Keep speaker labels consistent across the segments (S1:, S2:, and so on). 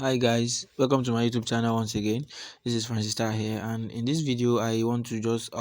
S1: Hi guys, welcome to my YouTube channel once again. This is Francis Star here, and in this video I want to just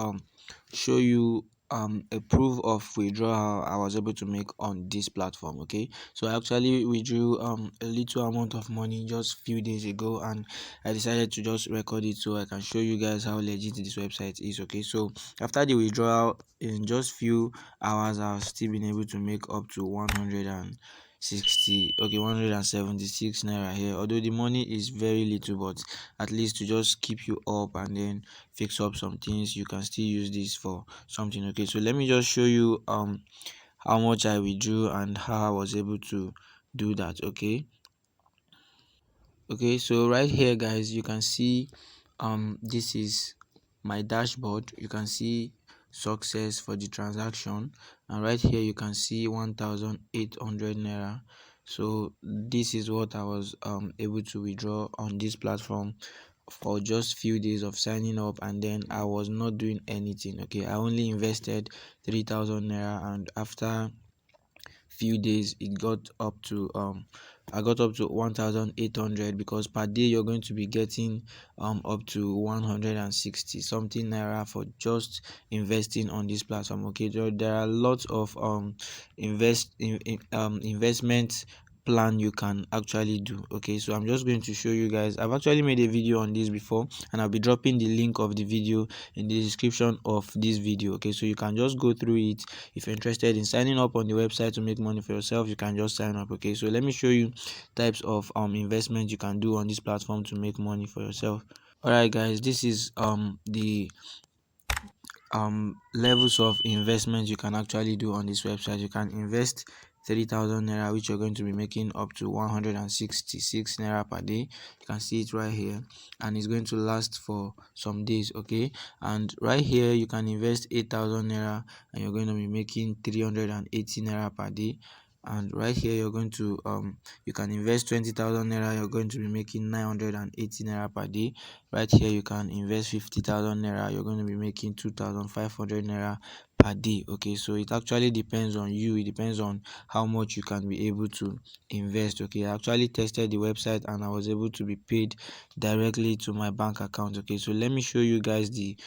S1: show you a proof of withdrawal I was able to make on this platform. Okay, so I actually withdrew a little amount of money just few days ago, and I decided to just record it so I can show you guys how legit this website is. Okay, so after the withdrawal in just few hours I've still been able to make up to 176 naira here, although the money is very little, but at least to just keep you up and then fix up some things, you can still use this for something. Okay, so let me just show you how much I withdrew and how I was able to do that. Okay, so right here guys, you can see this is my dashboard. You can see success for the transaction, and right here you can see 1,800 naira. So this is what I was able to withdraw on this platform for just few days of signing up, and then I was not doing anything. Okay, I only invested 3,000 naira, and after few days it got up to I got up to 1,800, because per day you're going to be getting up to 160 something naira for just investing on this platform. Okay, there are lots of investment plan you can actually do. Okay, so I'm just going to show you guys. I've actually made a video on this before, and I'll be dropping the link of the video in the description of this video. Okay, so you can just go through it. If you're interested in signing up on the website to make money for yourself, you can just sign up. Okay, so let me show you types of investment you can do on this platform to make money for yourself. All right guys, this is the levels of investment you can actually do on this website. You can invest 3,000 naira, which you're going to be making up to 166 naira per day. You can see it right here, and it's going to last for some days. Okay, and right here you can invest 8,000 naira, and you're going to be making 380 naira per day. And right here you're going to you can invest 20,000 naira, you're going to be making 980 naira per day. Right here you can invest 50,000 naira, you're going to be making 2,500 naira per day. Okay, so it actually depends on you. It depends on how much you can be able to invest. Okay, I actually tested the website and I was able to be paid directly to my bank account. Okay, so let me show you guys the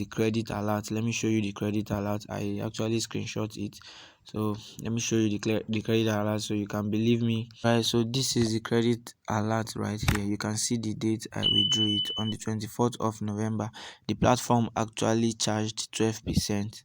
S1: credit alert. Let me show you the credit alert. I actually screenshot it, so let me show you the credit alert so you can believe me. Right, so this is the credit alert right here. You can see the date I withdrew it on the 24th of November. The platform actually charged 12%.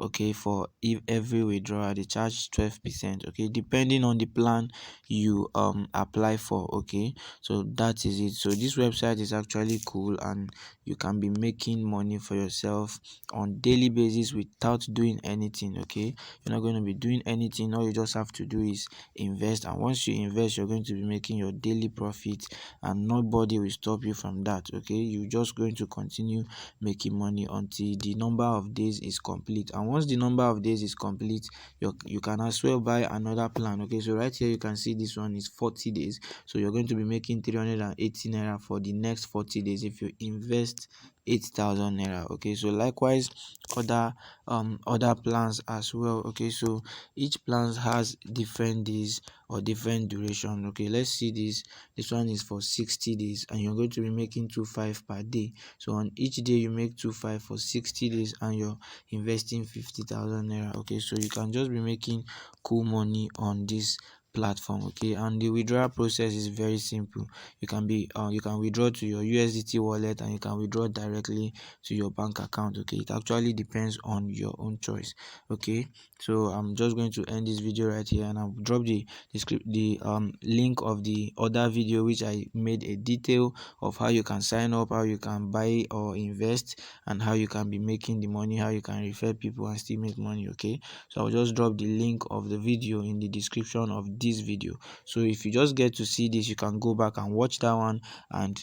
S1: Okay, for if every withdrawal they charge 12%. Okay, depending on the plan you apply for. Okay, so that is it. So this website is actually cool, and you can be making money for yourself on daily basis without doing anything. Okay, you're not going to be doing anything. All you just have to do is invest, and once you invest, you're going to be making your daily profit, and nobody will stop you from that. Okay, you're just going to continue making money until the number of days is complete, and once the number of days is complete, you can as well buy another plan. Okay, so right here you can see this one is 40 days, so you're going to be making 380 naira for the next 40 days if you invest 8,000 naira. Okay, so likewise other plans as well. Okay, so each plan has different days or different duration. Okay, let's see this one is for 60 days, and you're going to be making 2.5 per day. So on each day you make 2.5 for 60 days, and you're investing 50,000 naira. Okay, so you can just be making cool money on this platform. Okay, and the withdrawal process is very simple. You can withdraw to your USDT wallet, and you can withdraw directly to your bank account. Okay, it actually depends on your own choice. Okay, so I'm just going to end this video right here, and I'll drop the link of the other video which I made a detail of how you can sign up, how you can buy or invest, and how you can be making the money, how you can refer people and still make money. Okay, so I'll just drop the link of the video in the description of this video. So if you just get to see this, you can go back and watch that one and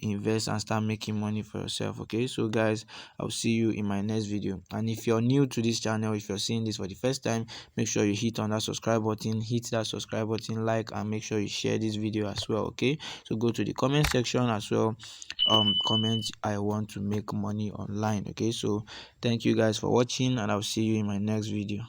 S1: invest and start making money for yourself. Okay, so guys, I'll see you in my next video. And if you're new to this channel, if you're seeing this for the first time, make sure you hit on that subscribe button, like, and make sure you share this video as well. Okay, so go to the comment section as well, comment I want to make money online. Okay, so thank you guys for watching, and I'll see you in my next video.